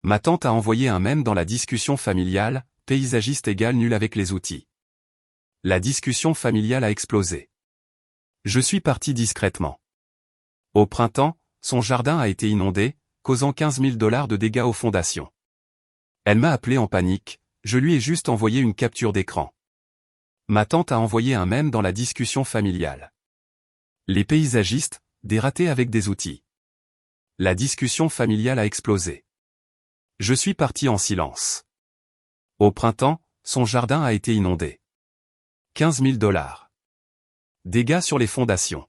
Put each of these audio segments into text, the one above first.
Ma tante a envoyé un mème dans la discussion familiale, paysagiste égale nul avec les outils. La discussion familiale a explosé. Je suis parti discrètement. Au printemps, son jardin a été inondé, causant 15 000 $ de dégâts aux fondations. Elle m'a appelé en panique, je lui ai juste envoyé une capture d'écran. Ma tante a envoyé un mème dans la discussion familiale. Les paysagistes, des ratés avec des outils. La discussion familiale a explosé. Je suis parti en silence. Au printemps, son jardin a été inondé. 15 000 $. Dégâts sur les fondations.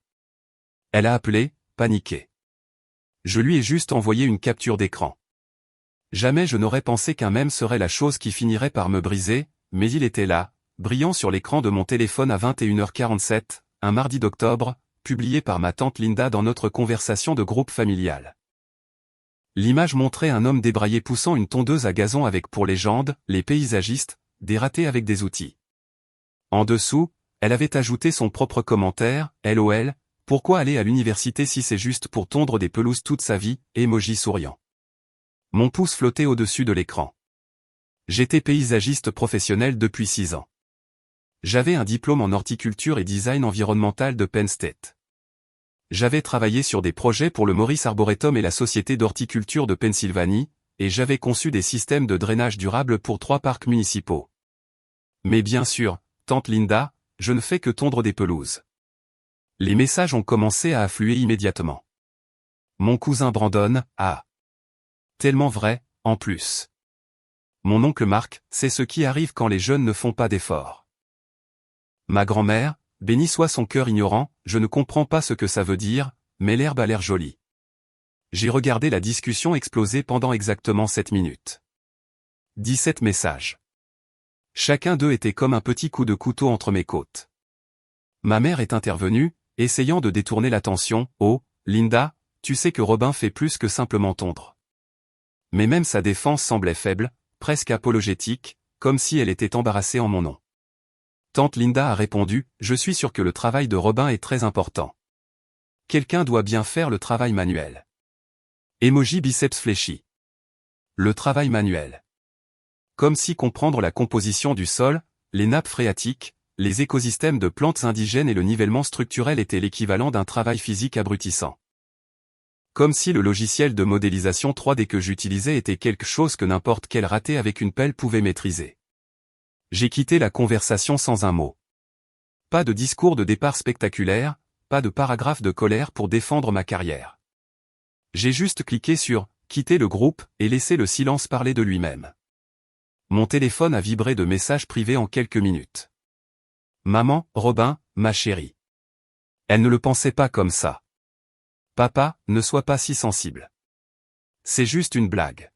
Elle a appelé, paniqué. Je lui ai juste envoyé une capture d'écran. Jamais je n'aurais pensé qu'un mème serait la chose qui finirait par me briser, mais il était là, brillant sur l'écran de mon téléphone à 21h47, un mardi d'octobre, publié par ma tante Linda dans notre conversation de groupe familial. L'image montrait un homme débraillé poussant une tondeuse à gazon avec pour légende, les paysagistes, des ratés avec des outils. En dessous, elle avait ajouté son propre commentaire, LOL, pourquoi aller à l'université si c'est juste pour tondre des pelouses toute sa vie, emoji souriant. Mon pouce flottait au-dessus de l'écran. J'étais paysagiste professionnel depuis 6 ans. J'avais un diplôme en horticulture et design environnemental de Penn State. J'avais travaillé sur des projets pour le Morris Arboretum et la Société d'horticulture de Pennsylvanie, et j'avais conçu des systèmes de drainage durable pour 3 parcs municipaux. Mais bien sûr, tante Linda, je ne fais que tondre des pelouses. Les messages ont commencé à affluer immédiatement. Mon cousin Brandon, tellement vrai, en plus. Mon oncle Marc, c'est ce qui arrive quand les jeunes ne font pas d'efforts. Ma grand-mère, béni soit son cœur ignorant, je ne comprends pas ce que ça veut dire, mais l'herbe a l'air jolie. J'ai regardé la discussion exploser pendant exactement 7 minutes. 17 messages. Chacun d'eux était comme un petit coup de couteau entre mes côtes. Ma mère est intervenue, essayant de détourner l'attention. Oh, Linda, tu sais que Robin fait plus que simplement tondre. Mais même sa défense semblait faible, presque apologétique, comme si elle était embarrassée en mon nom. Tante Linda a répondu, je suis sûre que le travail de Robin est très important. Quelqu'un doit bien faire le travail manuel. Emoji biceps fléchi. Le travail manuel. Comme si comprendre la composition du sol, les nappes phréatiques, les écosystèmes de plantes indigènes et le nivellement structurel étaient l'équivalent d'un travail physique abrutissant. Comme si le logiciel de modélisation 3D que j'utilisais était quelque chose que n'importe quel raté avec une pelle pouvait maîtriser. J'ai quitté la conversation sans un mot. Pas de discours de départ spectaculaire, pas de paragraphe de colère pour défendre ma carrière. J'ai juste cliqué sur « Quitter le groupe » et laissé le silence parler de lui-même. Mon téléphone a vibré de messages privés en quelques minutes. Maman, Robin, ma chérie. Elle ne le pensait pas comme ça. Papa, ne sois pas si sensible. C'est juste une blague.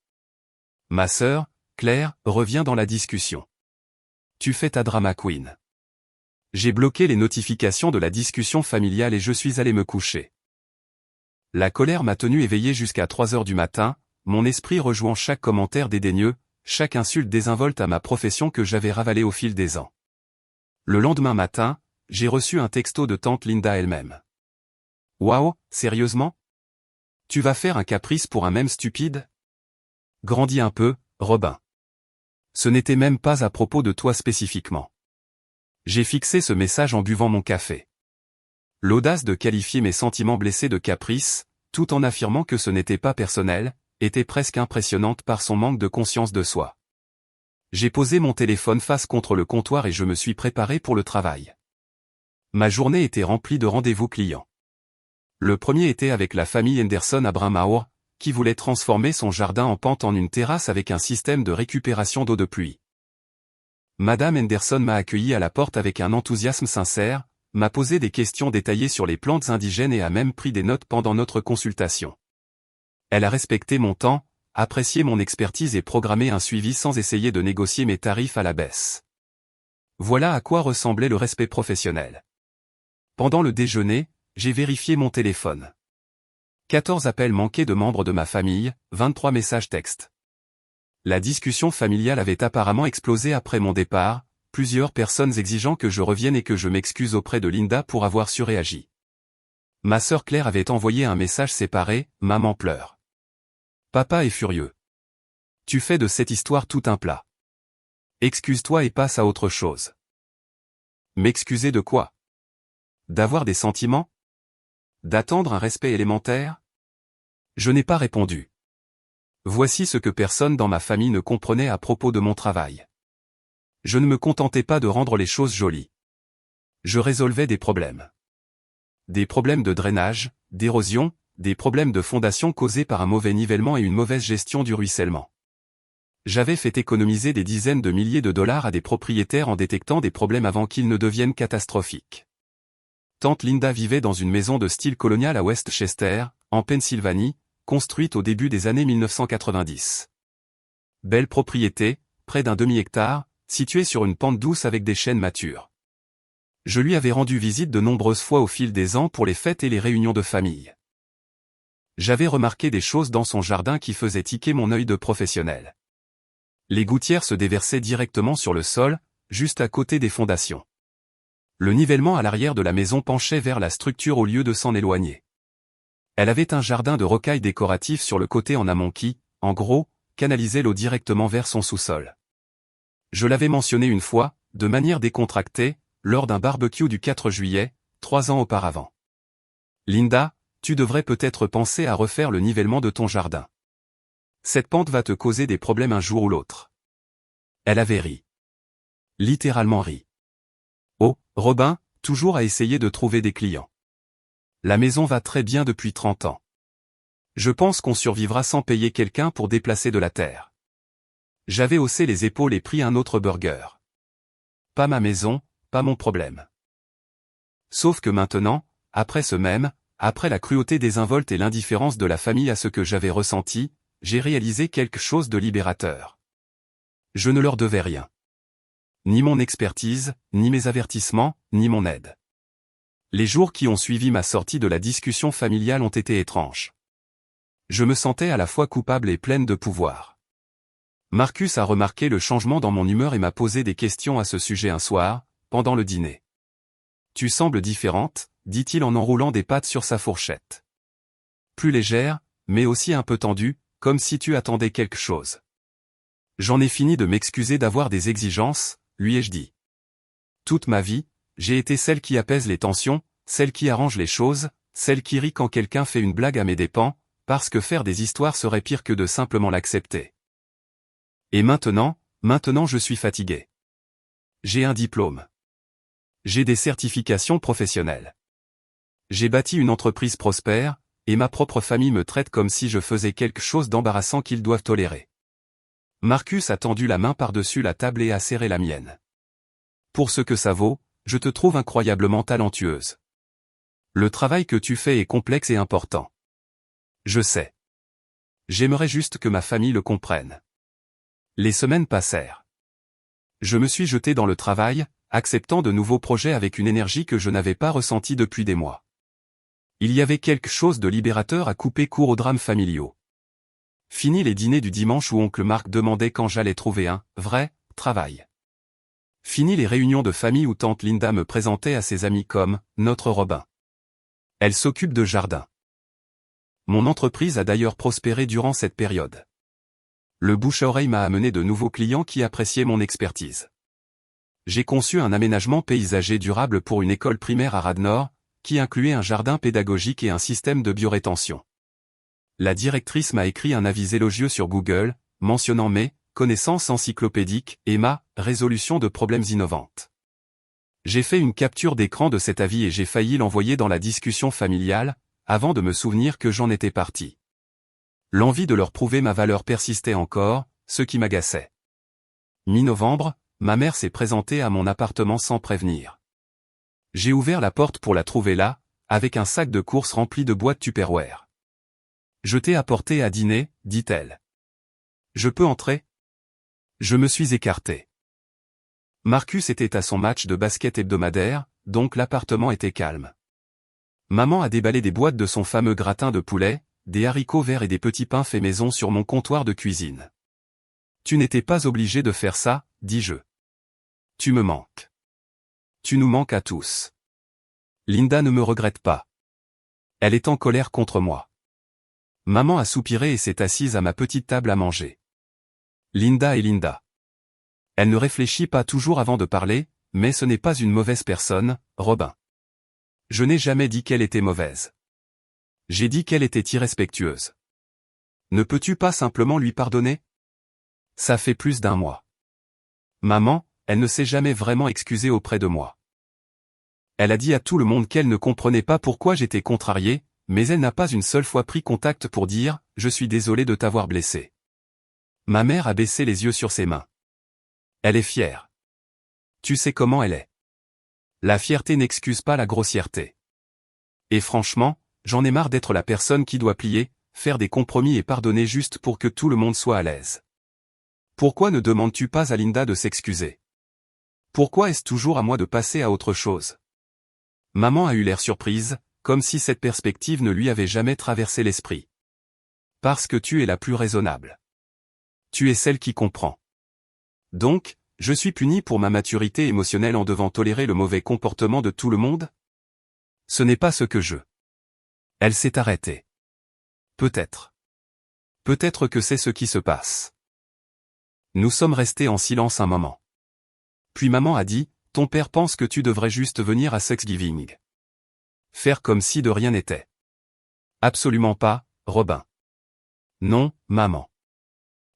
Ma sœur, Claire, revient dans la discussion. Tu fais ta drama queen. J'ai bloqué les notifications de la discussion familiale et je suis allé me coucher. La colère m'a tenu éveillé jusqu'à 3 heures du matin, mon esprit rejouant chaque commentaire dédaigneux, chaque insulte désinvolte à ma profession que j'avais ravalée au fil des ans. Le lendemain matin, j'ai reçu un texto de tante Linda elle-même. Waouh, sérieusement? Tu vas faire un caprice pour un mème stupide? Grandis un peu, Robin. Ce n'était même pas à propos de toi spécifiquement. J'ai fixé ce message en buvant mon café. L'audace de qualifier mes sentiments blessés de caprice, tout en affirmant que ce n'était pas personnel, était presque impressionnante par son manque de conscience de soi. J'ai posé mon téléphone face contre le comptoir et je me suis préparé pour le travail. Ma journée était remplie de rendez-vous clients. Le premier était avec la famille Henderson à Bramauer, qui voulait transformer son jardin en pente en une terrasse avec un système de récupération d'eau de pluie. Madame Henderson m'a accueilli à la porte avec un enthousiasme sincère, m'a posé des questions détaillées sur les plantes indigènes et a même pris des notes pendant notre consultation. Elle a respecté mon temps, apprécié mon expertise et programmé un suivi sans essayer de négocier mes tarifs à la baisse. Voilà à quoi ressemblait le respect professionnel. Pendant le déjeuner, j'ai vérifié mon téléphone. 14 appels manqués de membres de ma famille, 23 messages textes. La discussion familiale avait apparemment explosé après mon départ, plusieurs personnes exigeant que je revienne et que je m'excuse auprès de Linda pour avoir surréagi. Ma sœur Claire avait envoyé un message séparé, maman pleure. Papa est furieux. Tu fais de cette histoire tout un plat. Excuse-toi et passe à autre chose. M'excuser de quoi? D'avoir des sentiments? D'attendre un respect élémentaire? Je n'ai pas répondu. Voici ce que personne dans ma famille ne comprenait à propos de mon travail. Je ne me contentais pas de rendre les choses jolies. Je résolvais des problèmes. Des problèmes de drainage, d'érosion, des problèmes de fondation causés par un mauvais nivellement et une mauvaise gestion du ruissellement. J'avais fait économiser des dizaines de milliers de dollars à des propriétaires en détectant des problèmes avant qu'ils ne deviennent catastrophiques. Tante Linda vivait dans une maison de style colonial à Westchester, en Pennsylvanie, construite au début des années 1990. Belle propriété, près d'un demi-hectare, située sur une pente douce avec des chênes matures. Je lui avais rendu visite de nombreuses fois au fil des ans pour les fêtes et les réunions de famille. J'avais remarqué des choses dans son jardin qui faisaient tiquer mon œil de professionnel. Les gouttières se déversaient directement sur le sol, juste à côté des fondations. Le nivellement à l'arrière de la maison penchait vers la structure au lieu de s'en éloigner. Elle avait un jardin de rocailles décoratifs sur le côté en amont qui, en gros, canalisait l'eau directement vers son sous-sol. Je l'avais mentionné une fois, de manière décontractée, lors d'un barbecue du 4 juillet, 3 ans auparavant. Linda, tu devrais peut-être penser à refaire le nivellement de ton jardin. Cette pente va te causer des problèmes un jour ou l'autre. Elle avait ri. Littéralement ri. Oh, Robin, toujours à essayer de trouver des clients. La maison va très bien depuis 30 ans. Je pense qu'on survivra sans payer quelqu'un pour déplacer de la terre. J'avais haussé les épaules et pris un autre burger. Pas ma maison, pas mon problème. Sauf que maintenant, après la cruauté désinvolte et l'indifférence de la famille à ce que j'avais ressenti, j'ai réalisé quelque chose de libérateur. Je ne leur devais rien. Ni mon expertise, ni mes avertissements, ni mon aide. Les jours qui ont suivi ma sortie de la discussion familiale ont été étranges. Je me sentais à la fois coupable et pleine de pouvoir. Marcus a remarqué le changement dans mon humeur et m'a posé des questions à ce sujet un soir, pendant le dîner. Tu sembles différente, dit-il en enroulant des pâtes sur sa fourchette. Plus légère, mais aussi un peu tendue, comme si tu attendais quelque chose. J'en ai fini de m'excuser d'avoir des exigences, lui ai-je dit. Toute ma vie, j'ai été celle qui apaise les tensions, celle qui arrange les choses, celle qui rit quand quelqu'un fait une blague à mes dépens, parce que faire des histoires serait pire que de simplement l'accepter. Et maintenant je suis fatigué. J'ai un diplôme. J'ai des certifications professionnelles. J'ai bâti une entreprise prospère, et ma propre famille me traite comme si je faisais quelque chose d'embarrassant qu'ils doivent tolérer. Marcus a tendu la main par-dessus la table et a serré la mienne. Pour ce que ça vaut, je te trouve incroyablement talentueuse. Le travail que tu fais est complexe et important. Je sais. J'aimerais juste que ma famille le comprenne. Les semaines passèrent. Je me suis jeté dans le travail, acceptant de nouveaux projets avec une énergie que je n'avais pas ressentie depuis des mois. Il y avait quelque chose de libérateur à couper court aux drames familiaux. Fini les dîners du dimanche où oncle Marc demandait quand j'allais trouver un vrai travail. Fini les réunions de famille où tante Linda me présentait à ses amis comme notre Robin. Elle s'occupe de jardin. Mon entreprise a d'ailleurs prospéré durant cette période. Le bouche à oreille m'a amené de nouveaux clients qui appréciaient mon expertise. J'ai conçu un aménagement paysager durable pour une école primaire à Radnor, qui incluait un jardin pédagogique et un système de biorétention. La directrice m'a écrit un avis élogieux sur Google, mentionnant mes connaissances encyclopédiques et ma résolution de problèmes innovantes. J'ai fait une capture d'écran de cet avis et j'ai failli l'envoyer dans la discussion familiale, avant de me souvenir que j'en étais parti. L'envie de leur prouver ma valeur persistait encore, ce qui m'agaçait. Mi-novembre, ma mère s'est présentée à mon appartement sans prévenir. J'ai ouvert la porte pour la trouver là, avec un sac de courses rempli de boîtes Tupperware. Je t'ai apporté à dîner, dit-elle. Je peux entrer? Je me suis écarté. Marcus était à son match de basket hebdomadaire, donc l'appartement était calme. Maman a déballé des boîtes de son fameux gratin de poulet, des haricots verts et des petits pains faits maison sur mon comptoir de cuisine. Tu n'étais pas obligé de faire ça, dis-je. Tu me manques. Tu nous manques à tous. Linda ne me regrette pas. Elle est en colère contre moi. Maman a soupiré et s'est assise à ma petite table à manger. Linda est Linda. Elle ne réfléchit pas toujours avant de parler, mais ce n'est pas une mauvaise personne, Robin. Je n'ai jamais dit qu'elle était mauvaise. J'ai dit qu'elle était irrespectueuse. Ne peux-tu pas simplement lui pardonner? Ça fait plus d'1 mois. Maman, elle ne s'est jamais vraiment excusée auprès de moi. Elle a dit à tout le monde qu'elle ne comprenait pas pourquoi j'étais contrarié, mais elle n'a pas une seule fois pris contact pour dire « Je suis désolé de t'avoir blessé ». Ma mère a baissé les yeux sur ses mains. Elle est fière. Tu sais comment elle est. La fierté n'excuse pas la grossièreté. Et franchement, j'en ai marre d'être la personne qui doit plier, faire des compromis et pardonner juste pour que tout le monde soit à l'aise. Pourquoi ne demandes-tu pas à Linda de s'excuser? Pourquoi est-ce toujours à moi de passer à autre chose? Maman a eu l'air surprise, comme si cette perspective ne lui avait jamais traversé l'esprit. Parce que tu es la plus raisonnable. Tu es celle qui comprend. Donc, je suis puni pour ma maturité émotionnelle en devant tolérer le mauvais comportement de tout le monde? Ce n'est pas ce que je... Elle s'est arrêtée. Peut-être. Peut-être que c'est ce qui se passe. Nous sommes restés en silence un moment. Puis maman a dit, « Ton père pense que tu devrais juste venir à Thanksgiving. Faire comme si de rien n'était. » Absolument pas, Robin. Non, maman.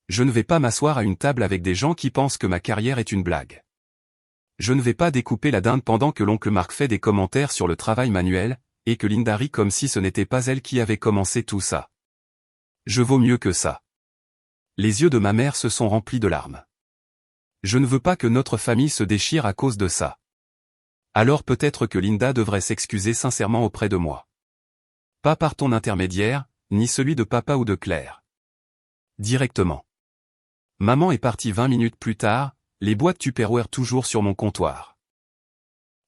Je ne vais pas m'asseoir à une table avec des gens qui pensent que ma carrière est une blague. Je ne vais pas découper la dinde pendant que l'oncle Marc fait des commentaires sur le travail manuel, et que Linda rit comme si ce n'était pas elle qui avait commencé tout ça. Je vaux mieux que ça. Les yeux de ma mère se sont remplis de larmes. Je ne veux pas que notre famille se déchire à cause de ça. Alors peut-être que Linda devrait s'excuser sincèrement auprès de moi. Pas par ton intermédiaire, ni celui de papa ou de Claire. Directement. Maman est partie 20 minutes plus tard, les boîtes Tupperware toujours sur mon comptoir.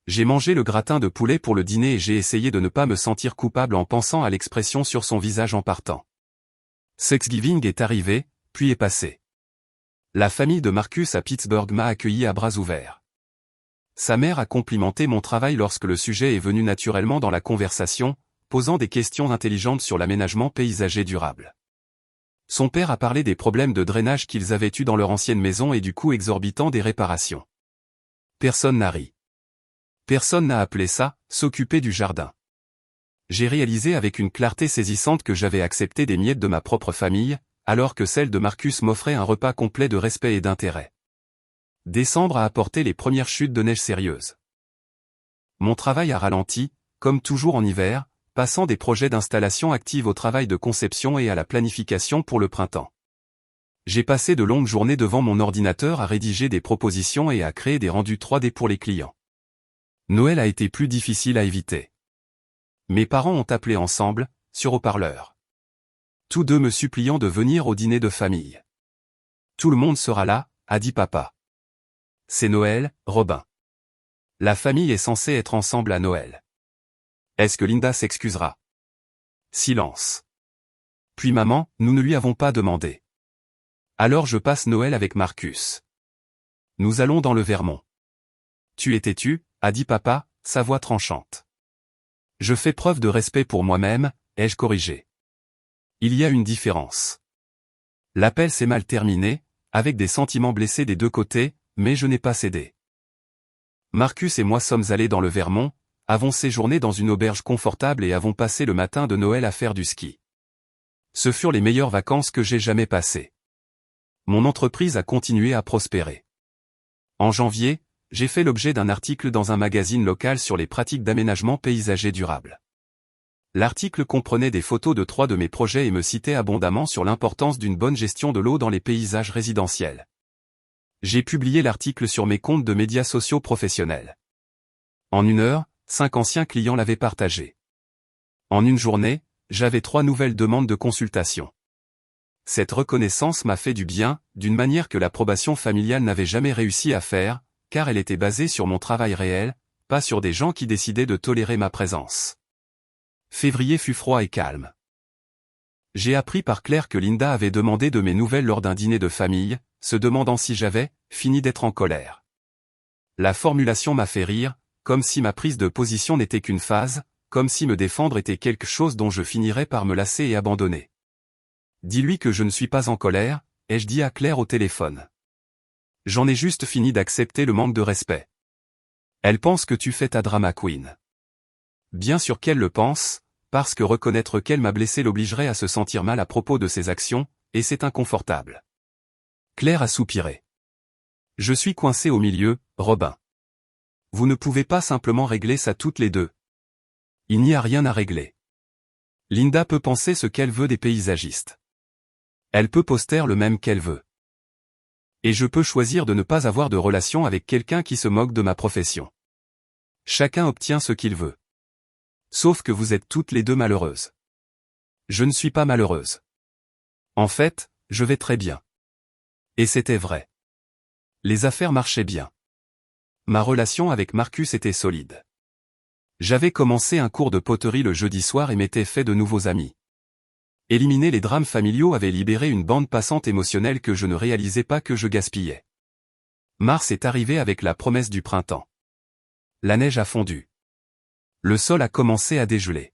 J'ai mangé le gratin de poulet pour le dîner et j'ai essayé de ne pas me sentir coupable en pensant à l'expression sur son visage en partant. Thanksgiving est arrivé, puis est passé. La famille de Marcus à Pittsburgh m'a accueilli à bras ouverts. Sa mère a complimenté mon travail lorsque le sujet est venu naturellement dans la conversation, posant des questions intelligentes sur l'aménagement paysager durable. Son père a parlé des problèmes de drainage qu'ils avaient eus dans leur ancienne maison et du coût exorbitant des réparations. Personne n'a ri. Personne n'a appelé ça « s'occuper du jardin ». J'ai réalisé avec une clarté saisissante que j'avais accepté des miettes de ma propre famille, alors que celle de Marcus m'offrait un repas complet de respect et d'intérêt. Décembre a apporté les premières chutes de neige sérieuses. Mon travail a ralenti, comme toujours en hiver, passant des projets d'installation active au travail de conception et à la planification pour le printemps. J'ai passé de longues journées devant mon ordinateur à rédiger des propositions et à créer des rendus 3D pour les clients. Noël a été plus difficile à éviter. Mes parents ont appelé ensemble, sur haut-parleur. Tous deux me suppliant de venir au dîner de famille. Tout le monde sera là, a dit papa. C'est Noël, Robin. La famille est censée être ensemble à Noël. Est-ce que Linda s'excusera? Silence. Puis maman, nous ne lui avons pas demandé. Alors je passe Noël avec Marcus. Nous allons dans le Vermont. Tu es têtu, a dit papa, sa voix tranchante. Je fais preuve de respect pour moi-même, ai-je corrigé. Il y a une différence. L'appel s'est mal terminé, avec des sentiments blessés des deux côtés, mais je n'ai pas cédé. Marcus et moi sommes allés dans le Vermont, avons séjourné dans une auberge confortable et avons passé le matin de Noël à faire du ski. Ce furent les meilleures vacances que j'ai jamais passées. Mon entreprise a continué à prospérer. En janvier, j'ai fait l'objet d'un article dans un magazine local sur les pratiques d'aménagement paysager durable. L'article comprenait des photos de 3 de mes projets et me citait abondamment sur l'importance d'une bonne gestion de l'eau dans les paysages résidentiels. J'ai publié l'article sur mes comptes de médias sociaux professionnels. En 1 heure, 5 anciens clients l'avaient partagé. En une journée, j'avais 3 nouvelles demandes de consultation. Cette reconnaissance m'a fait du bien, d'une manière que l'approbation familiale n'avait jamais réussi à faire, car elle était basée sur mon travail réel, pas sur des gens qui décidaient de tolérer ma présence. Février fut froid et calme. J'ai appris par Claire que Linda avait demandé de mes nouvelles lors d'un dîner de famille, se demandant si j'avais fini d'être en colère. La formulation m'a fait rire, comme si ma prise de position n'était qu'une phase, comme si me défendre était quelque chose dont je finirais par me lasser et abandonner. Dis-lui que je ne suis pas en colère, ai-je dit à Claire au téléphone. J'en ai juste fini d'accepter le manque de respect. Elle pense que tu fais ta drama queen. Bien sûr qu'elle le pense, parce que reconnaître qu'elle m'a blessé l'obligerait à se sentir mal à propos de ses actions, et c'est inconfortable. Claire a soupiré. Je suis coincé au milieu, Robin. Vous ne pouvez pas simplement régler ça toutes les deux. Il n'y a rien à régler. Linda peut penser ce qu'elle veut des paysagistes. Elle peut poster le même qu'elle veut. Et je peux choisir de ne pas avoir de relation avec quelqu'un qui se moque de ma profession. Chacun obtient ce qu'il veut. Sauf que vous êtes toutes les deux malheureuses. Je ne suis pas malheureuse. En fait, je vais très bien. Et c'était vrai. Les affaires marchaient bien. Ma relation avec Marcus était solide. J'avais commencé un cours de poterie le jeudi soir et m'étais fait de nouveaux amis. Éliminer les drames familiaux avait libéré une bande passante émotionnelle que je ne réalisais pas que je gaspillais. Mars est arrivé avec la promesse du printemps. La neige a fondu. Le sol a commencé à dégeler.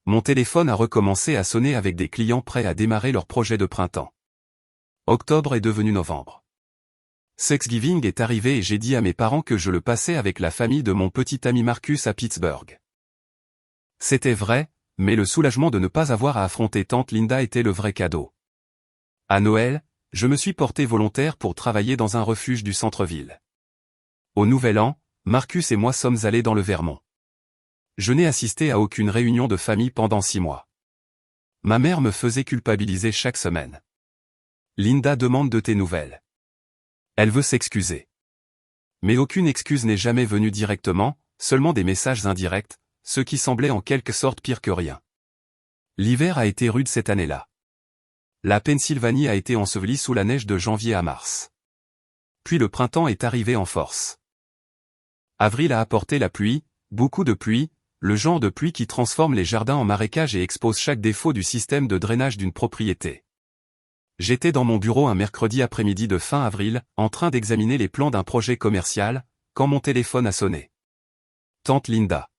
Mon téléphone a recommencé à sonner avec des clients prêts à démarrer leur projet de printemps. Octobre est devenu novembre. Thanksgiving est arrivé et j'ai dit à mes parents que je le passais avec la famille de mon petit ami Marcus à Pittsburgh. C'était vrai, mais le soulagement de ne pas avoir à affronter tante Linda était le vrai cadeau. À Noël, je me suis porté volontaire pour travailler dans un refuge du centre-ville. Au Nouvel An, Marcus et moi sommes allés dans le Vermont. Je n'ai assisté à aucune réunion de famille pendant 6 mois. Ma mère me faisait culpabiliser chaque semaine. Linda demande de tes nouvelles. Elle veut s'excuser. Mais aucune excuse n'est jamais venue directement, seulement des messages indirects, ce qui semblait en quelque sorte pire que rien. L'hiver a été rude cette année-là. La Pennsylvanie a été ensevelie sous la neige de janvier à mars. Puis le printemps est arrivé en force. Avril a apporté la pluie, beaucoup de pluie, le genre de pluie qui transforme les jardins en marécages et expose chaque défaut du système de drainage d'une propriété. J'étais dans mon bureau un mercredi après-midi de fin avril, en train d'examiner les plans d'un projet commercial, quand mon téléphone a sonné. Tante Linda.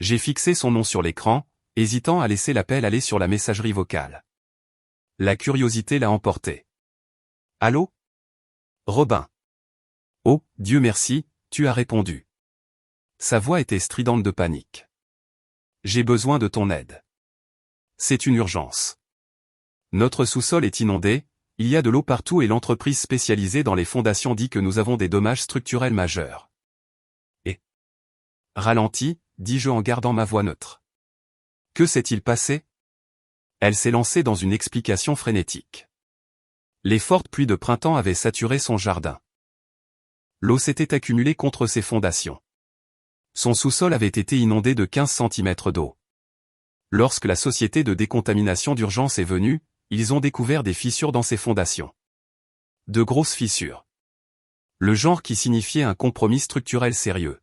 J'ai fixé son nom sur l'écran, hésitant à laisser l'appel aller sur la messagerie vocale. La curiosité l'a emporté. Allô? Robin. Oh, Dieu merci, tu as répondu. Sa voix était stridente de panique. J'ai besoin de ton aide. C'est une urgence. Notre sous-sol est inondé, il y a de l'eau partout et l'entreprise spécialisée dans les fondations dit que nous avons des dommages structurels majeurs. Et ralenti, dis-je en gardant ma voix neutre. Que s'est-il passé? Elle s'est lancée dans une explication frénétique. Les fortes pluies de printemps avaient saturé son jardin. L'eau s'était accumulée contre ses fondations. Son sous-sol avait été inondé de 15 cm d'eau. Lorsque la société de décontamination d'urgence est venue, ils ont découvert des fissures dans ses fondations. De grosses fissures. Le genre qui signifiait un compromis structurel sérieux.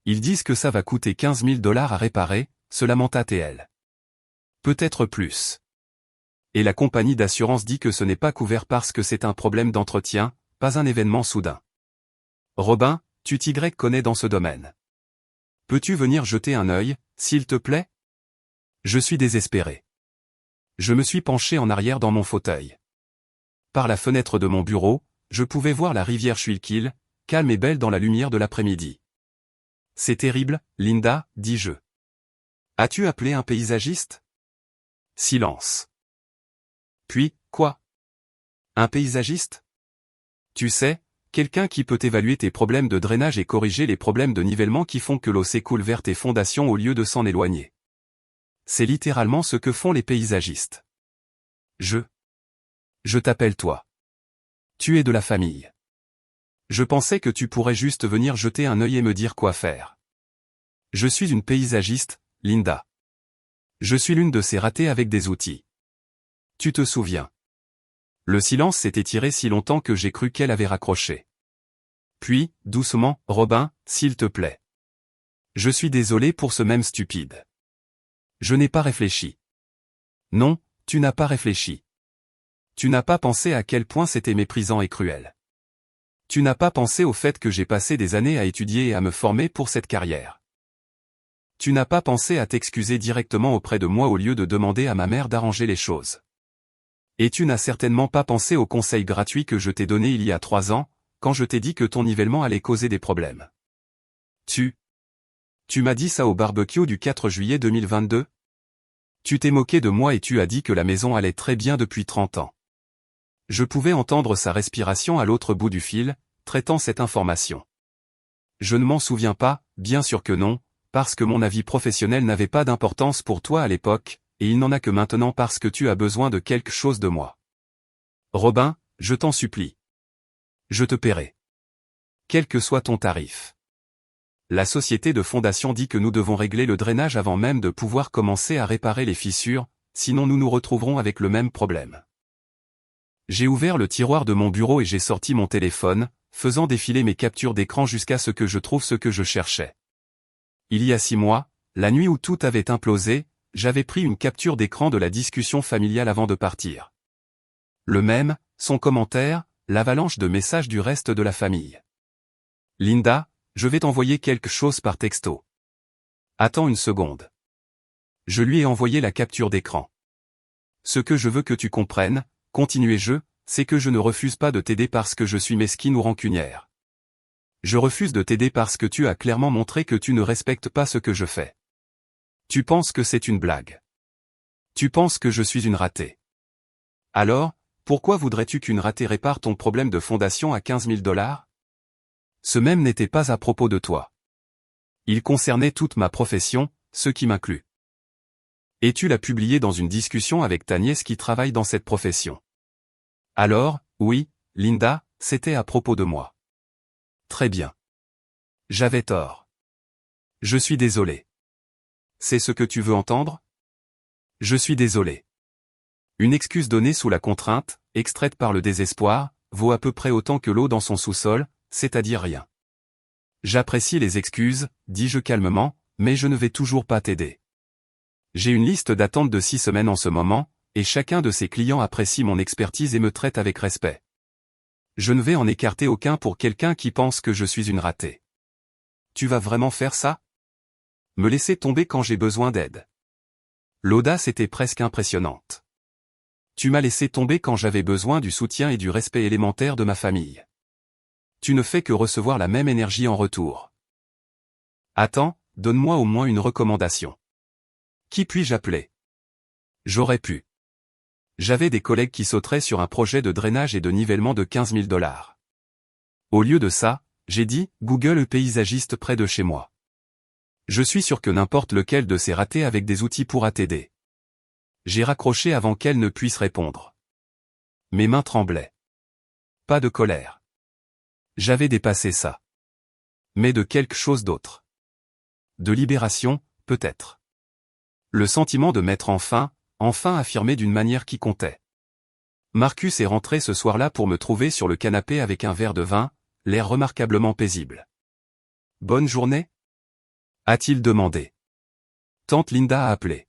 Ils disent que ça va coûter 15 000 $ à réparer, se lamenta-t-elle. Peut-être plus. Et la compagnie d'assurance dit que ce n'est pas couvert parce que c'est un problème d'entretien, pas un événement soudain. Robin, tu t'y connais dans ce domaine. Peux-tu venir jeter un œil, s'il te plaît? Je suis désespéré. Je me suis penché en arrière dans mon fauteuil. Par la fenêtre de mon bureau, je pouvais voir la rivière Schuylkill, calme et belle dans la lumière de l'après-midi. C'est terrible, Linda, dis-je. As-tu appelé un paysagiste? Silence. Puis, quoi? Un paysagiste? Tu sais, quelqu'un qui peut évaluer tes problèmes de drainage et corriger les problèmes de nivellement qui font que l'eau s'écoule vers tes fondations au lieu de s'en éloigner. C'est littéralement ce que font les paysagistes. Je t'appelle toi. Tu es de la famille. Je pensais que tu pourrais juste venir jeter un œil et me dire quoi faire. Je suis une paysagiste, Linda. Je suis l'une de ces ratées avec des outils. Tu te souviens. Le silence s'est étiré si longtemps que j'ai cru qu'elle avait raccroché. Puis, doucement, Robin, s'il te plaît. Je suis désolé pour ce même stupide. Je n'ai pas réfléchi. Non, tu n'as pas réfléchi. Tu n'as pas pensé à quel point c'était méprisant et cruel. Tu n'as pas pensé au fait que j'ai passé des années à étudier et à me former pour cette carrière. Tu n'as pas pensé à t'excuser directement auprès de moi au lieu de demander à ma mère d'arranger les choses. Et tu n'as certainement pas pensé au conseil gratuit que je t'ai donné il y a 3 ans, quand je t'ai dit que ton nivellement allait causer des problèmes. Tu m'as dit ça au barbecue du 4 juillet 2022? Tu t'es moqué de moi et tu as dit que la maison allait très bien depuis 30 ans. Je pouvais entendre sa respiration à l'autre bout du fil, traitant cette information. Je ne m'en souviens pas, bien sûr que non, parce que mon avis professionnel n'avait pas d'importance pour toi à l'époque, et il n'en a que maintenant parce que tu as besoin de quelque chose de moi. Robin, je t'en supplie. Je te paierai. Quel que soit ton tarif. La société de fondation dit que nous devons régler le drainage avant même de pouvoir commencer à réparer les fissures, sinon nous nous retrouverons avec le même problème. J'ai ouvert le tiroir de mon bureau et j'ai sorti mon téléphone, faisant défiler mes captures d'écran jusqu'à ce que je trouve ce que je cherchais. Il y a 6 mois, la nuit où tout avait implosé, j'avais pris une capture d'écran de la discussion familiale avant de partir. Le même, son commentaire, l'avalanche de messages du reste de la famille. Linda, je vais t'envoyer quelque chose par texto. Attends une seconde. Je lui ai envoyé la capture d'écran. Ce que je veux que tu comprennes, continuai-je, c'est que je ne refuse pas de t'aider parce que je suis mesquine ou rancunière. Je refuse de t'aider parce que tu as clairement montré que tu ne respectes pas ce que je fais. Tu penses que c'est une blague. Tu penses que je suis une ratée. Alors, pourquoi voudrais-tu qu'une ratée répare ton problème de fondation à 15 000 $? Ce même n'était pas à propos de toi. Il concernait toute ma profession, ce qui m'inclut. Et tu l'as publié dans une discussion avec ta nièce qui travaille dans cette profession. Alors, oui, Linda, c'était à propos de moi. Très bien. J'avais tort. Je suis désolé. C'est ce que tu veux entendre? Je suis désolé. Une excuse donnée sous la contrainte, extraite par le désespoir, vaut à peu près autant que l'eau dans son sous-sol, c'est-à-dire rien. J'apprécie les excuses, dis-je calmement, mais je ne vais toujours pas t'aider. J'ai une liste d'attente de 6 semaines en ce moment, et chacun de ces clients apprécie mon expertise et me traite avec respect. Je ne vais en écarter aucun pour quelqu'un qui pense que je suis une ratée. Tu vas vraiment faire ça? Me laisser tomber quand j'ai besoin d'aide. L'audace était presque impressionnante. Tu m'as laissé tomber quand j'avais besoin du soutien et du respect élémentaire de ma famille. Tu ne fais que recevoir la même énergie en retour. Attends, donne-moi au moins une recommandation. Qui puis-je appeler? J'aurais pu. J'avais des collègues qui sauteraient sur un projet de drainage et de nivellement de 15 000 $. Au lieu de ça, j'ai dit, Google paysagiste près de chez moi. Je suis sûr que n'importe lequel de ces ratés avec des outils pourra t'aider. J'ai raccroché avant qu'elle ne puisse répondre. Mes mains tremblaient. Pas de colère. J'avais dépassé ça. Mais de quelque chose d'autre. De libération, peut-être. Le sentiment de m'être enfin affirmé d'une manière qui comptait. Marcus est rentré ce soir-là pour me trouver sur le canapé avec un verre de vin, l'air remarquablement paisible. Bonne journée? A-t-il demandé. Tante Linda a appelé.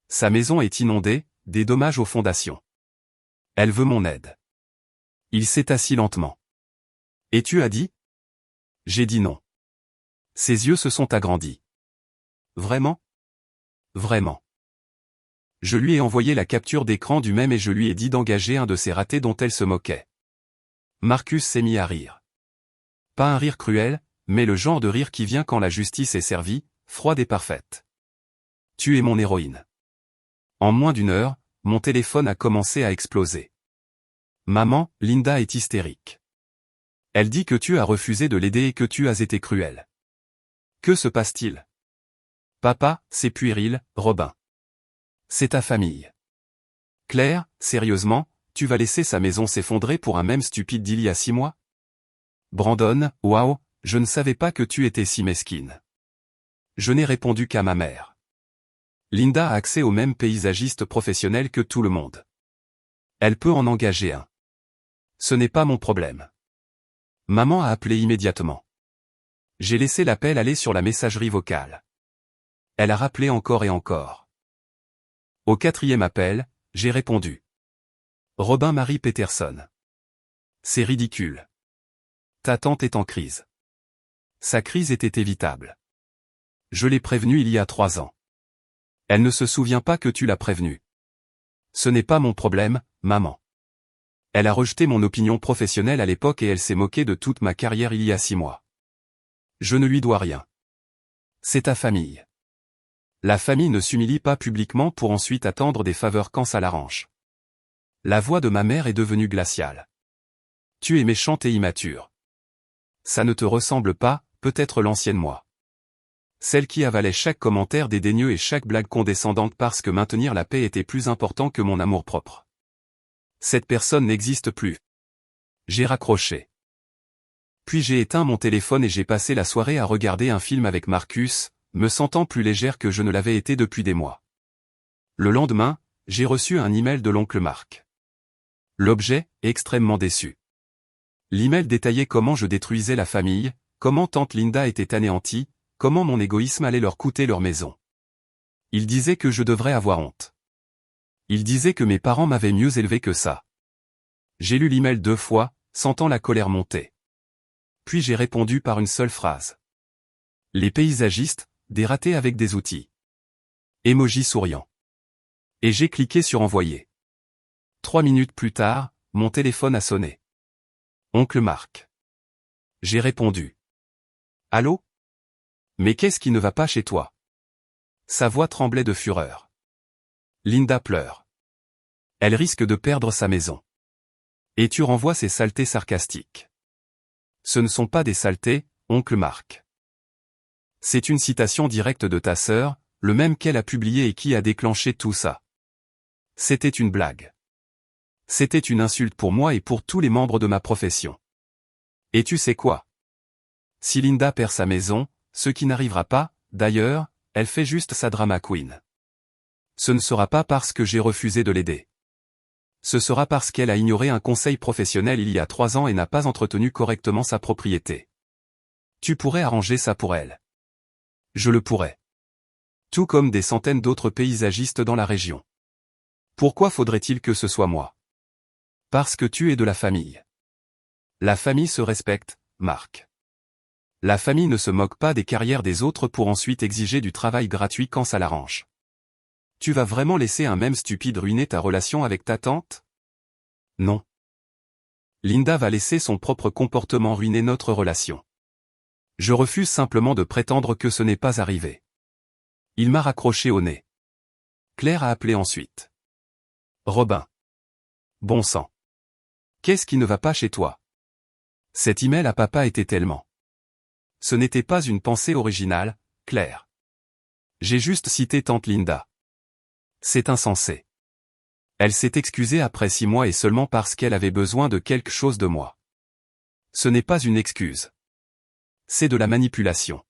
Sa maison est inondée, des dommages aux fondations. Elle veut mon aide. Il s'est assis lentement. Et tu as dit? J'ai dit non. Ses yeux se sont agrandis. Vraiment? Vraiment. Je lui ai envoyé la capture d'écran du même et je lui ai dit d'engager un de ces ratés dont elle se moquait. Marcus s'est mis à rire. Pas un rire cruel, mais le genre de rire qui vient quand la justice est servie, froide et parfaite. Tu es mon héroïne. En moins d'1 heure, mon téléphone a commencé à exploser. Maman, Linda est hystérique. Elle dit que tu as refusé de l'aider et que tu as été cruel. Que se passe-t-il? Papa, c'est puéril, Robin. C'est ta famille. Claire, sérieusement, tu vas laisser sa maison s'effondrer pour un même stupide d'il y a 6 mois? Brandon, waouh, je ne savais pas que tu étais si mesquine. Je n'ai répondu qu'à ma mère. Linda a accès au même paysagiste professionnel que tout le monde. Elle peut en engager un. Ce n'est pas mon problème. Maman a appelé immédiatement. J'ai laissé l'appel aller sur la messagerie vocale. Elle a rappelé encore et encore. Au 4e appel, j'ai répondu. Robin Marie Peterson. C'est ridicule. Ta tante est en crise. Sa crise était évitable. Je l'ai prévenue il y a 3 ans. Elle ne se souvient pas que tu l'as prévenue. Ce n'est pas mon problème, maman. Elle a rejeté mon opinion professionnelle à l'époque et elle s'est moquée de toute ma carrière il y a 6 mois. Je ne lui dois rien. C'est ta famille. La famille ne s'humilie pas publiquement pour ensuite attendre des faveurs quand ça l'arrange. La voix de ma mère est devenue glaciale. Tu es méchante et immature. Ça ne te ressemble pas, peut-être l'ancienne moi. Celle qui avalait chaque commentaire dédaigneux et chaque blague condescendante parce que maintenir la paix était plus important que mon amour-propre. Cette personne n'existe plus. J'ai raccroché. Puis j'ai éteint mon téléphone et j'ai passé la soirée à regarder un film avec Marcus, me sentant plus légère que je ne l'avais été depuis des mois. Le lendemain, j'ai reçu un email de l'oncle Marc. L'objet, extrêmement déçu. L'email détaillait comment je détruisais la famille, comment tante Linda était anéantie, comment mon égoïsme allait leur coûter leur maison. Il disait que je devrais avoir honte. Il disait que mes parents m'avaient mieux élevé que ça. J'ai lu l'email 2 fois, sentant la colère monter. Puis j'ai répondu par une seule phrase. Les paysagistes, des ratés avec des outils. Emoji souriant. Et j'ai cliqué sur envoyer. 3 minutes plus tard, mon téléphone a sonné. Oncle Marc. J'ai répondu. Allô? Mais qu'est-ce qui ne va pas chez toi? Sa voix tremblait de fureur. Linda pleure. Elle risque de perdre sa maison. Et tu renvoies ces saletés sarcastiques. Ce ne sont pas des saletés, oncle Marc. C'est une citation directe de ta sœur, le même qu'elle a publié et qui a déclenché tout ça. C'était une blague. C'était une insulte pour moi et pour tous les membres de ma profession. Et tu sais quoi? Si Linda perd sa maison, ce qui n'arrivera pas, d'ailleurs, elle fait juste sa drama queen. Ce ne sera pas parce que j'ai refusé de l'aider. Ce sera parce qu'elle a ignoré un conseil professionnel il y a 3 ans et n'a pas entretenu correctement sa propriété. Tu pourrais arranger ça pour elle. Je le pourrais. Tout comme des centaines d'autres paysagistes dans la région. Pourquoi faudrait-il que ce soit moi? Parce que tu es de la famille. La famille se respecte, Marc. La famille ne se moque pas des carrières des autres pour ensuite exiger du travail gratuit quand ça l'arrange. Tu vas vraiment laisser un mème stupide ruiner ta relation avec ta tante? Non. Linda va laisser son propre comportement ruiner notre relation. Je refuse simplement de prétendre que ce n'est pas arrivé. Il m'a raccroché au nez. Claire a appelé ensuite. Robin. Bon sang. Qu'est-ce qui ne va pas chez toi? Cet email à papa était tellement. Ce n'était pas une pensée originale, Claire. J'ai juste cité tante Linda. C'est insensé. Elle s'est excusée après 6 mois et seulement parce qu'elle avait besoin de quelque chose de moi. Ce n'est pas une excuse. C'est de la manipulation.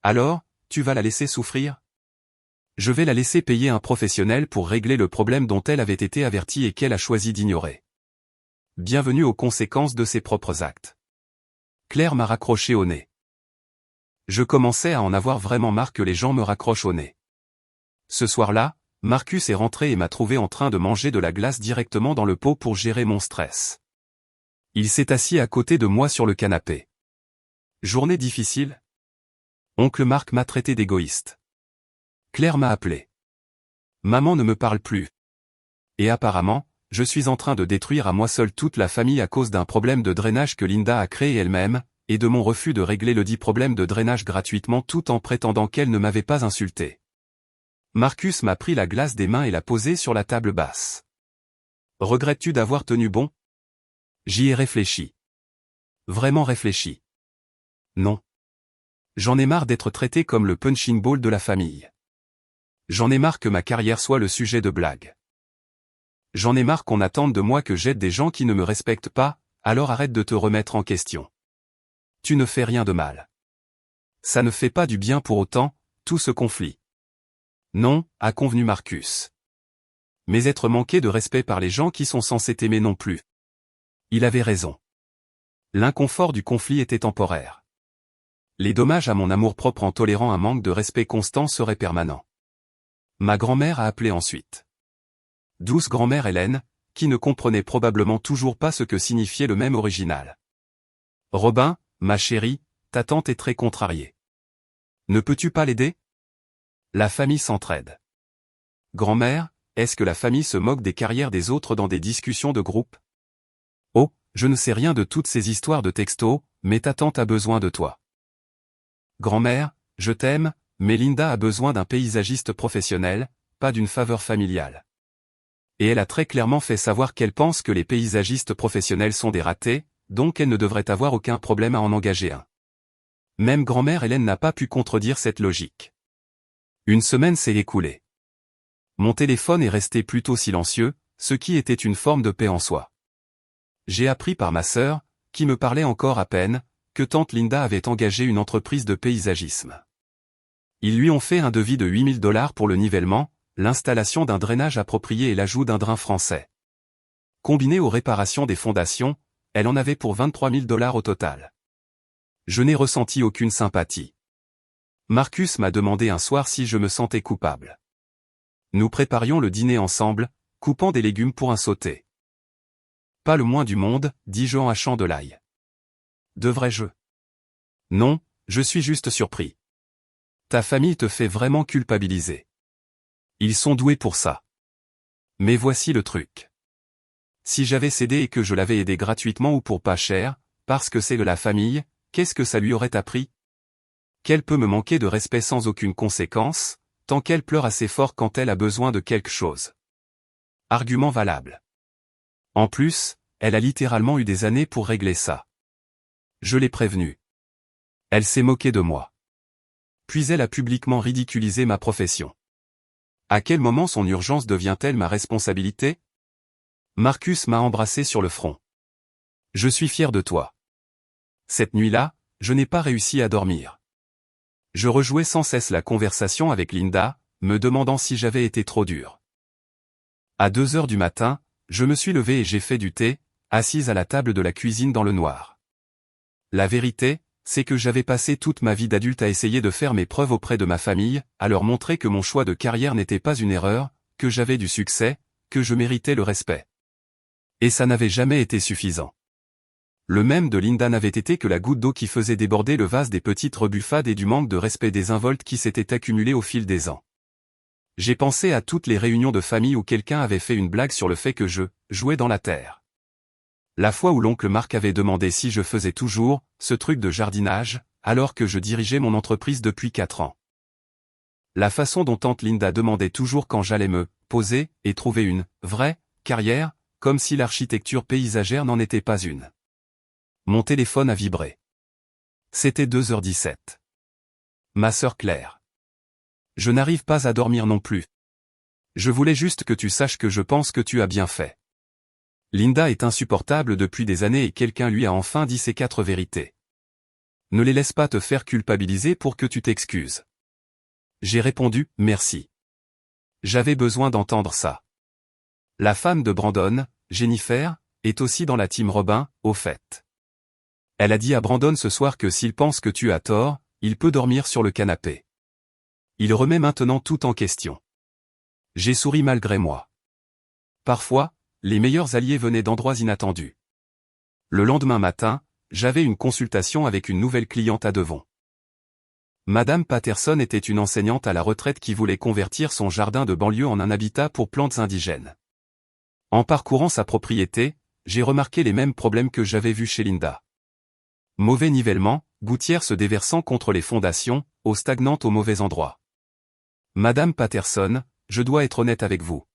Alors, tu vas la laisser souffrir? Je vais la laisser payer un professionnel pour régler le problème dont elle avait été avertie et qu'elle a choisi d'ignorer. Bienvenue aux conséquences de ses propres actes. Claire m'a raccroché au nez. Je commençais à en avoir vraiment marre que les gens me raccrochent au nez. Ce soir-là, Marcus est rentré et m'a trouvé en train de manger de la glace directement dans le pot pour gérer mon stress. Il s'est assis à côté de moi sur le canapé. Journée difficile? Oncle Marc m'a traité d'égoïste. Claire m'a appelé. Maman ne me parle plus. Et apparemment, je suis en train de détruire à moi seul toute la famille à cause d'un problème de drainage que Linda a créé elle-même, et de mon refus de régler le dit problème de drainage gratuitement tout en prétendant qu'elle ne m'avait pas insulté. Marcus m'a pris la glace des mains et l'a posée sur la table basse. Regrettes-tu d'avoir tenu bon? J'y ai réfléchi. Vraiment réfléchi. Non. J'en ai marre d'être traité comme le punching ball de la famille. J'en ai marre que ma carrière soit le sujet de blagues. J'en ai marre qu'on attende de moi que j'aide des gens qui ne me respectent pas, alors arrête de te remettre en question. Tu ne fais rien de mal. Ça ne fait pas du bien pour autant, tout ce conflit. Non, a convenu Marcus. Mais être manqué de respect par les gens qui sont censés t'aimer non plus. Il avait raison. L'inconfort du conflit était temporaire. Les dommages à mon amour-propre en tolérant un manque de respect constant seraient permanents. Ma grand-mère a appelé ensuite. Douce grand-mère Hélène, qui ne comprenait probablement toujours pas ce que signifiait le mème original. Robin, ma chérie, ta tante est très contrariée. Ne peux-tu pas l'aider? La famille s'entraide. Grand-mère, est-ce que la famille se moque des carrières des autres dans des discussions de groupe? Oh, je ne sais rien de toutes ces histoires de textos, mais ta tante a besoin de toi. Grand-mère, je t'aime, mais Linda a besoin d'un paysagiste professionnel, pas d'une faveur familiale. Et elle a très clairement fait savoir qu'elle pense que les paysagistes professionnels sont des ratés, donc elle ne devrait avoir aucun problème à en engager un. Même grand-mère Hélène n'a pas pu contredire cette logique. Une semaine s'est écoulée. Mon téléphone est resté plutôt silencieux, ce qui était une forme de paix en soi. J'ai appris par ma sœur, qui me parlait encore à peine, que tante Linda avait engagé une entreprise de paysagisme. Ils lui ont fait un devis de 8 000 $ pour le nivellement, l'installation d'un drainage approprié et l'ajout d'un drain français. Combiné aux réparations des fondations, elle en avait pour 23 000 $ au total. Je n'ai ressenti aucune sympathie. Marcus m'a demandé un soir si je me sentais coupable. Nous préparions le dîner ensemble, coupant des légumes pour un sauté. Pas le moins du monde, dis-je en hachant de l'ail. Devrais-je? Non, je suis juste surpris. Ta famille te fait vraiment culpabiliser. Ils sont doués pour ça. Mais voici le truc. Si j'avais cédé et que je l'avais aidé gratuitement ou pour pas cher, parce que c'est de la famille, qu'est-ce que ça lui aurait appris? Qu'elle peut me manquer de respect sans aucune conséquence, tant qu'elle pleure assez fort quand elle a besoin de quelque chose. Argument valable. En plus, elle a littéralement eu des années pour régler ça. Je l'ai prévenue. Elle s'est moquée de moi. Puis elle a publiquement ridiculisé ma profession. À quel moment son urgence devient-elle ma responsabilité? Marcus m'a embrassé sur le front. Je suis fier de toi. Cette nuit-là, je n'ai pas réussi à dormir. Je rejouais sans cesse la conversation avec Linda, me demandant si j'avais été trop dur. À 2 heures du matin, je me suis levé et j'ai fait du thé, assise à la table de la cuisine dans le noir. La vérité, c'est que j'avais passé toute ma vie d'adulte à essayer de faire mes preuves auprès de ma famille, à leur montrer que mon choix de carrière n'était pas une erreur, que j'avais du succès, que je méritais le respect. Et ça n'avait jamais été suffisant. Le même de Linda n'avait été que la goutte d'eau qui faisait déborder le vase des petites rebuffades et du manque de respect désinvolte qui s'était accumulé au fil des ans. J'ai pensé à toutes les réunions de famille où quelqu'un avait fait une blague sur le fait que je jouais dans la terre. La fois où l'oncle Marc avait demandé si je faisais toujours ce truc de jardinage, alors que je dirigeais mon entreprise depuis 4 ans. La façon dont tante Linda demandait toujours quand j'allais me poser et trouver une vraie carrière, comme si l'architecture paysagère n'en était pas une. Mon téléphone a vibré. C'était 2h17. Ma sœur Claire. Je n'arrive pas à dormir non plus. Je voulais juste que tu saches que je pense que tu as bien fait. Linda est insupportable depuis des années et quelqu'un lui a enfin dit ces 4 vérités. Ne les laisse pas te faire culpabiliser pour que tu t'excuses. J'ai répondu, merci. J'avais besoin d'entendre ça. La femme de Brandon, Jennifer, est aussi dans la team Robin, au fait. Elle a dit à Brandon ce soir que s'il pense que tu as tort, il peut dormir sur le canapé. Il remet maintenant tout en question. J'ai souri malgré moi. Parfois, les meilleurs alliés venaient d'endroits inattendus. Le lendemain matin, j'avais une consultation avec une nouvelle cliente à Devon. Madame Patterson était une enseignante à la retraite qui voulait convertir son jardin de banlieue en un habitat pour plantes indigènes. En parcourant sa propriété, j'ai remarqué les mêmes problèmes que j'avais vus chez Linda. Mauvais nivellement, gouttières se déversant contre les fondations, eau stagnante au mauvais endroit. Madame Patterson, je dois être honnête avec vous.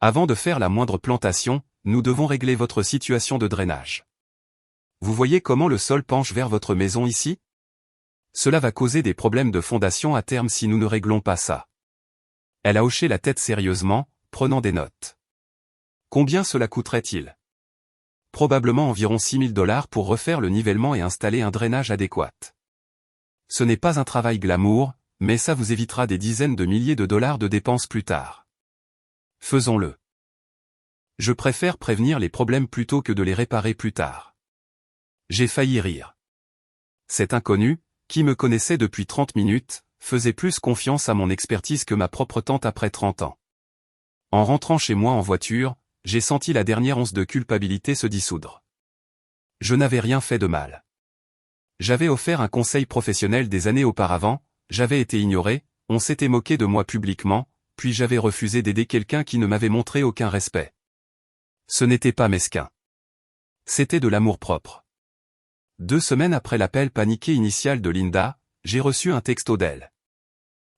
Avant de faire la moindre plantation, nous devons régler votre situation de drainage. Vous voyez comment le sol penche vers votre maison ici? Cela va causer des problèmes de fondation à terme si nous ne réglons pas ça. Elle a hoché la tête sérieusement, prenant des notes. Combien cela coûterait-il? Probablement environ 6 000 $ pour refaire le nivellement et installer un drainage adéquat. Ce n'est pas un travail glamour, mais ça vous évitera des dizaines de milliers de dollars de dépenses plus tard. Faisons-le. Je préfère prévenir les problèmes plutôt que de les réparer plus tard. J'ai failli rire. Cet inconnu, qui me connaissait depuis 30 minutes, faisait plus confiance à mon expertise que ma propre tante après 30 ans. En rentrant chez moi en voiture, j'ai senti la dernière once de culpabilité se dissoudre. Je n'avais rien fait de mal. J'avais offert un conseil professionnel des années auparavant, j'avais été ignoré, on s'était moqué de moi publiquement, puis j'avais refusé d'aider quelqu'un qui ne m'avait montré aucun respect. Ce n'était pas mesquin. C'était de l'amour-propre. 2 semaines après l'appel paniqué initial de Linda, j'ai reçu un texto d'elle.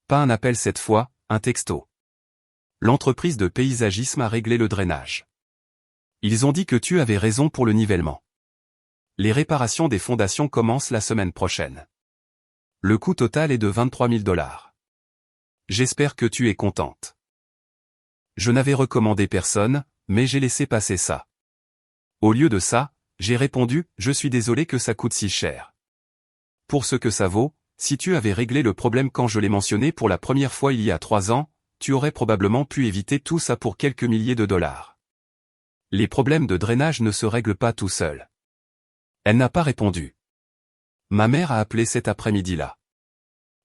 Pas un appel cette fois, un texto. L'entreprise de paysagisme a réglé le drainage. Ils ont dit que tu avais raison pour le nivellement. Les réparations des fondations commencent la semaine prochaine. Le coût total est de 23 000 $. J'espère que tu es contente. Je n'avais recommandé personne, mais j'ai laissé passer ça. Au lieu de ça, j'ai répondu, je suis désolé que ça coûte si cher. Pour ce que ça vaut, si tu avais réglé le problème quand je l'ai mentionné pour la première fois il y a 3 ans, tu aurais probablement pu éviter tout ça pour quelques milliers de dollars. Les problèmes de drainage ne se règlent pas tout seuls. Elle n'a pas répondu. Ma mère a appelé cet après-midi-là.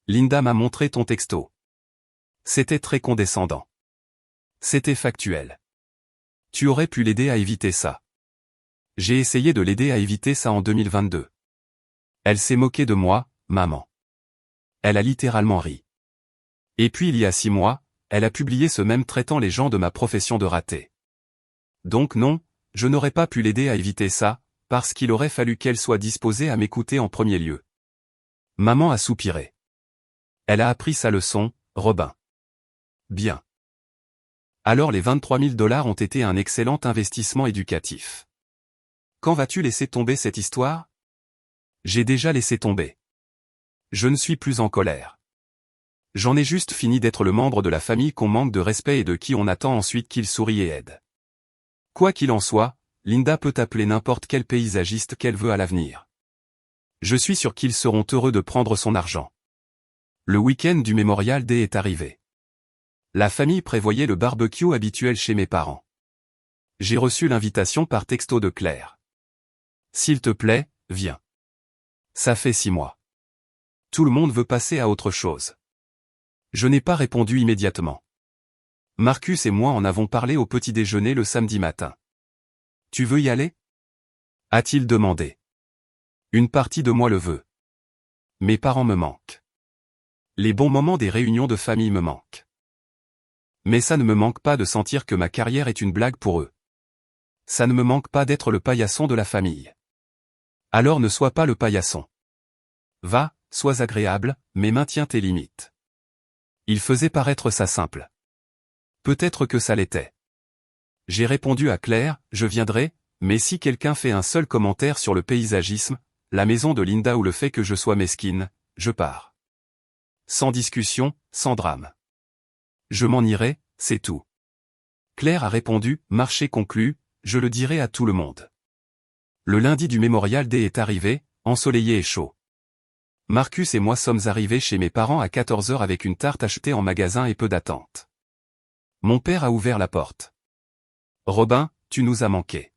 Linda m'a montré ton texto. C'était très condescendant. C'était factuel. Tu aurais pu l'aider à éviter ça. J'ai essayé de l'aider à éviter ça en 2022. Elle s'est moquée de moi, maman. Elle a littéralement ri. Et puis il y a 6 mois, elle a publié ce même traitant les gens de ma profession de raté. Donc non, je n'aurais pas pu l'aider à éviter ça, parce qu'il aurait fallu qu'elle soit disposée à m'écouter en premier lieu. Maman a soupiré. Elle a appris sa leçon, Robin. Bien. Alors les 23 000 $ ont été un excellent investissement éducatif. Quand vas-tu laisser tomber cette histoire? J'ai déjà laissé tomber. Je ne suis plus en colère. J'en ai juste fini d'être le membre de la famille qu'on manque de respect et de qui on attend ensuite qu'il sourie et aide. Quoi qu'il en soit, Linda peut appeler n'importe quel paysagiste qu'elle veut à l'avenir. Je suis sûr qu'ils seront heureux de prendre son argent. Le week-end du Memorial Day est arrivé. La famille prévoyait le barbecue habituel chez mes parents. J'ai reçu l'invitation par texto de Claire. S'il te plaît, viens. Ça fait 6 mois. Tout le monde veut passer à autre chose. Je n'ai pas répondu immédiatement. Marcus et moi en avons parlé au petit déjeuner le samedi matin. Tu veux y aller? A-t-il demandé. Une partie de moi le veut. Mes parents me manquent. Les bons moments des réunions de famille me manquent. Mais ça ne me manque pas de sentir que ma carrière est une blague pour eux. Ça ne me manque pas d'être le paillasson de la famille. Alors ne sois pas le paillasson. Va, sois agréable, mais maintiens tes limites. Il faisait paraître ça simple. Peut-être que ça l'était. J'ai répondu à Claire, je viendrai, mais si quelqu'un fait un seul commentaire sur le paysagisme, la maison de Linda ou le fait que je sois mesquine, je pars. Sans discussion, sans drame. Je m'en irai, c'est tout. Claire a répondu, marché conclu, je le dirai à tout le monde. Le lundi du Memorial Day est arrivé, ensoleillé et chaud. Marcus et moi sommes arrivés chez mes parents à 14 h avec une tarte achetée en magasin et peu d'attente. Mon père a ouvert la porte. Robin, tu nous as manqué.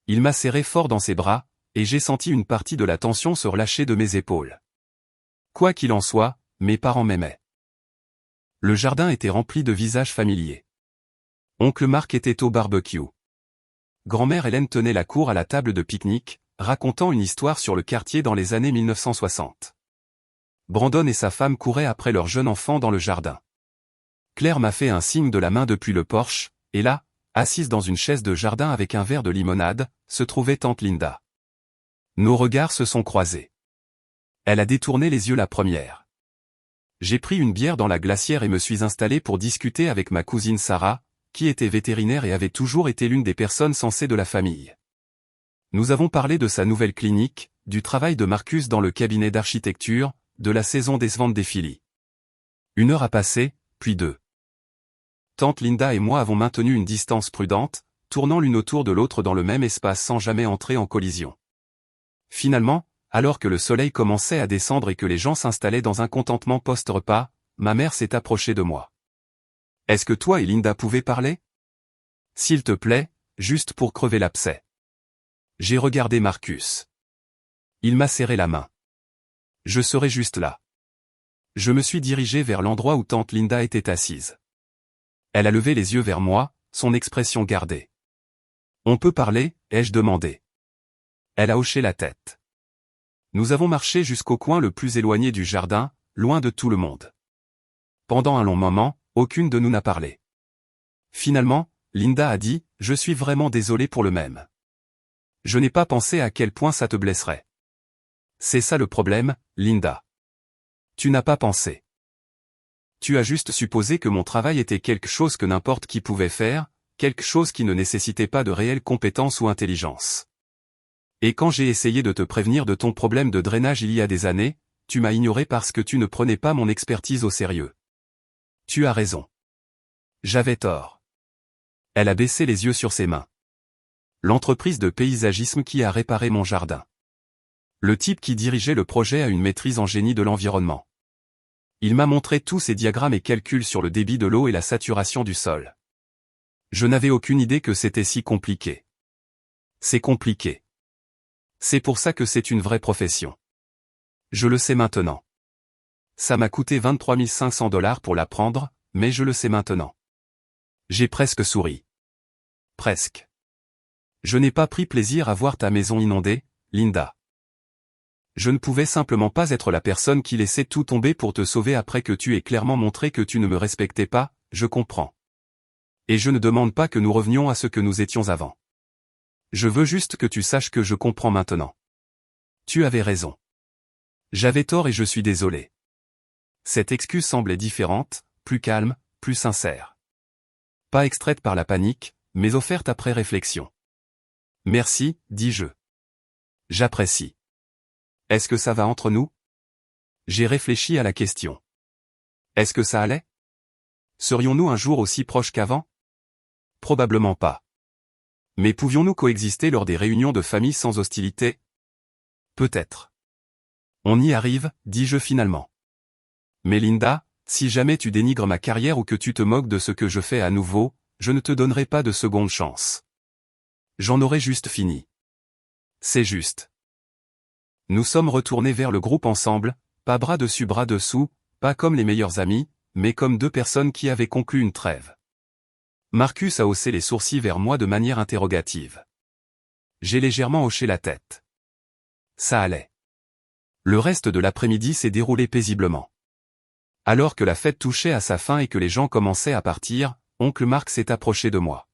Il m'a serré fort dans ses bras, et j'ai senti une partie de la tension se relâcher de mes épaules. Quoi qu'il en soit, mes parents m'aimaient. Le jardin était rempli de visages familiers. Oncle Marc était au barbecue. Grand-mère Hélène tenait la cour à la table de pique-nique, racontant une histoire sur le quartier dans les années 1960. Brandon et sa femme couraient après leur jeune enfant dans le jardin. Claire m'a fait un signe de la main depuis le porche, et là, assise dans une chaise de jardin avec un verre de limonade, se trouvait tante Linda. Nos regards se sont croisés. Elle a détourné les yeux la première. J'ai pris une bière dans la glacière et me suis installé pour discuter avec ma cousine Sarah, qui était vétérinaire et avait toujours été l'une des personnes sensées de la famille. Nous avons parlé de sa nouvelle clinique, du travail de Marcus dans le cabinet d'architecture, de la saison décevante des Phillies. 1 heure a passé, puis 2. Tante Linda et moi avons maintenu une distance prudente, tournant l'une autour de l'autre dans le même espace sans jamais entrer en collision. Finalement, alors que le soleil commençait à descendre et que les gens s'installaient dans un contentement post-repas, ma mère s'est approchée de moi. « Est-ce que toi et Linda pouvez parler? S'il te plaît, juste pour crever l'abcès. » J'ai regardé Marcus. Il m'a serré la main. Je serai juste là. Je me suis dirigé vers l'endroit où tante Linda était assise. Elle a levé les yeux vers moi, son expression gardée. « On peut parler ?» ai-je demandé. Elle a hoché la tête. Nous avons marché jusqu'au coin le plus éloigné du jardin, loin de tout le monde. Pendant un long moment, aucune de nous n'a parlé. Finalement, Linda a dit, je suis vraiment désolé pour le même. Je n'ai pas pensé à quel point ça te blesserait. C'est ça le problème, Linda. Tu n'as pas pensé. Tu as juste supposé que mon travail était quelque chose que n'importe qui pouvait faire, quelque chose qui ne nécessitait pas de réelle compétence ou intelligence. Et quand j'ai essayé de te prévenir de ton problème de drainage il y a des années, tu m'as ignoré parce que tu ne prenais pas mon expertise au sérieux. Tu as raison. J'avais tort. Elle a baissé les yeux sur ses mains. L'entreprise de paysagisme qui a réparé mon jardin. Le type qui dirigeait le projet a une maîtrise en génie de l'environnement. Il m'a montré tous ses diagrammes et calculs sur le débit de l'eau et la saturation du sol. Je n'avais aucune idée que c'était si compliqué. C'est compliqué. C'est pour ça que c'est une vraie profession. Je le sais maintenant. Ça m'a coûté 23 500 $ pour l'apprendre, mais je le sais maintenant. J'ai presque souri. Presque. Je n'ai pas pris plaisir à voir ta maison inondée, Linda. Je ne pouvais simplement pas être la personne qui laissait tout tomber pour te sauver après que tu aies clairement montré que tu ne me respectais pas, je comprends. Et je ne demande pas que nous revenions à ce que nous étions avant. Je veux juste que tu saches que je comprends maintenant. Tu avais raison. J'avais tort et je suis désolé. Cette excuse semblait différente, plus calme, plus sincère. Pas extraite par la panique, mais offerte après réflexion. Merci, dis-je. J'apprécie. Est-ce que ça va entre nous? J'ai réfléchi à la question. Est-ce que ça allait? Serions-nous un jour aussi proches qu'avant? Probablement pas. Mais pouvions-nous coexister lors des réunions de famille sans hostilité? Peut-être. On y arrive, dis-je finalement. Mais Linda, si jamais tu dénigres ma carrière ou que tu te moques de ce que je fais à nouveau, je ne te donnerai pas de seconde chance. J'en aurai juste fini. C'est juste. Nous sommes retournés vers le groupe ensemble, pas bras dessus bras dessous, pas comme les meilleurs amis, mais comme deux personnes qui avaient conclu une trêve. Marcus a haussé les sourcils vers moi de manière interrogative. J'ai légèrement hoché la tête. Ça allait. Le reste de l'après-midi s'est déroulé paisiblement. Alors que la fête touchait à sa fin et que les gens commençaient à partir, oncle Marc s'est approché de moi.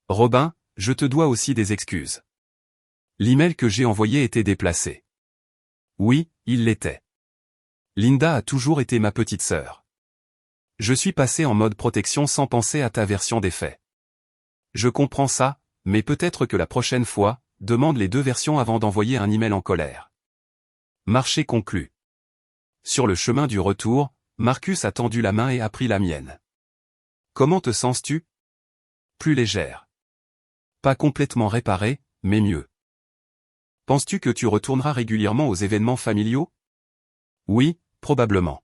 Robin, je te dois aussi des excuses. L'email que j'ai envoyé était déplacé. Oui, il l'était. Linda a toujours été ma petite sœur. Je suis passé en mode protection sans penser à ta version des faits. Je comprends ça, mais peut-être que la prochaine fois, demande les deux versions avant d'envoyer un email en colère. Marché conclu. Sur le chemin du retour, Marcus a tendu la main et a pris la mienne. Comment te sens-tu? Plus légère. Pas complètement réparée, mais mieux. Penses-tu que tu retourneras régulièrement aux événements familiaux? Oui, probablement.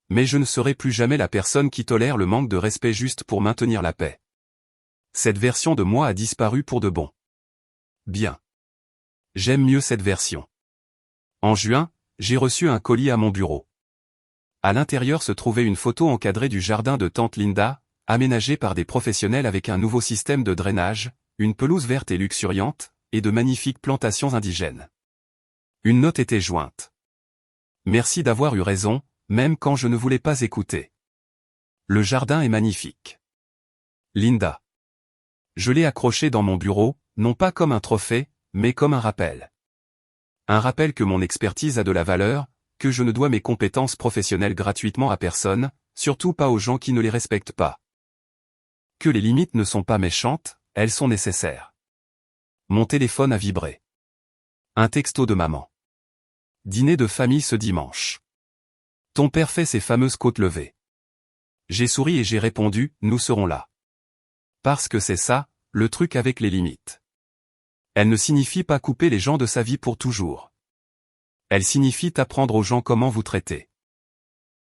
Mais je ne serai plus jamais la personne qui tolère le manque de respect juste pour maintenir la paix. Cette version de moi a disparu pour de bon. Bien. J'aime mieux cette version. En juin, j'ai reçu un colis à mon bureau. À l'intérieur se trouvait une photo encadrée du jardin de tante Linda, aménagé par des professionnels avec un nouveau système de drainage, une pelouse verte et luxuriante, et de magnifiques plantations indigènes. Une note était jointe. Merci d'avoir eu raison, même quand je ne voulais pas écouter. Le jardin est magnifique. Linda. Je l'ai accroché dans mon bureau, non pas comme un trophée, mais comme un rappel. Un rappel que mon expertise a de la valeur, que je ne dois mes compétences professionnelles gratuitement à personne, surtout pas aux gens qui ne les respectent pas. Que les limites ne sont pas méchantes, elles sont nécessaires. Mon téléphone a vibré. Un texto de maman. Dîner de famille ce dimanche. Ton père fait ses fameuses côtes levées. J'ai souri et j'ai répondu, nous serons là. Parce que c'est ça, le truc avec les limites. Elle ne signifie pas couper les gens de sa vie pour toujours. Elle signifie apprendre aux gens comment vous traiter.